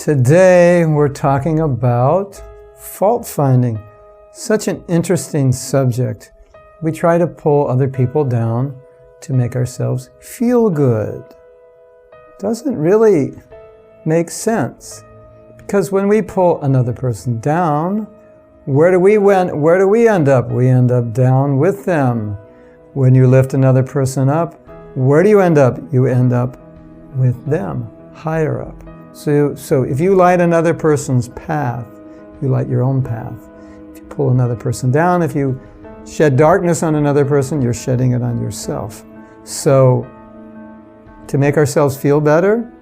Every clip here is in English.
Today we're talking about fault finding. Such an interesting subject. We try to pull other people down to make ourselves feel good. Doesn't really make sense. Because when we pull another person down, where do we end up? We end up down with them. When you lift another person up, where do you end up? You end up with them, higher up. So if you light another person's path, you light your own path. If you pull another person down, if you shed darkness on another person, you're shedding it on yourself. So to make ourselves feel better,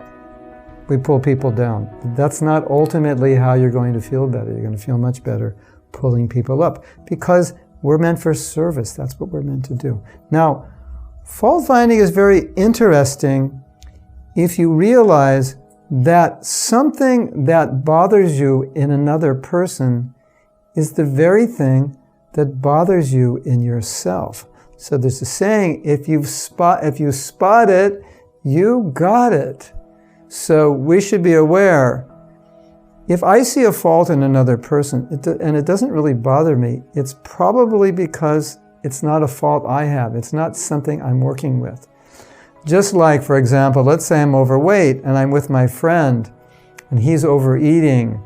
we pull people down. But that's not ultimately how you're going to feel better. You're going to feel much better pulling people up because we're meant for service. That's what we're meant to do. Now, fault finding is very interesting if you realize that something that bothers you in another person is the very thing that bothers you in yourself. So there's a saying, if you spot it, you got it. So we should be aware, if I see a fault in another person, and it doesn't really bother me, it's probably because it's not a fault I have. It's not something I'm working with. Just like, for example, let's say I'm overweight and I'm with my friend and he's overeating.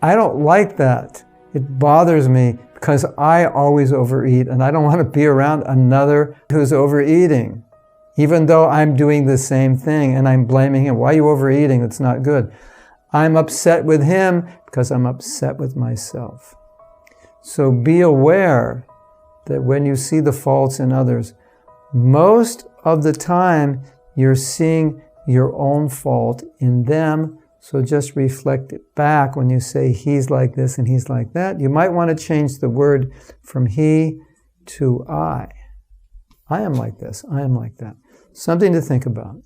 I don't like that. It bothers me because I always overeat and I don't want to be around another who's overeating. Even though I'm doing the same thing and I'm blaming him. Why are you overeating? It's not good. I'm upset with him because I'm upset with myself. So be aware that when you see the faults in others, most of the time you're seeing your own fault in them. So just reflect it back when you say he's like this and he's like that. You might want to change the word from he to I. I am like this. I am like that. Something to think about.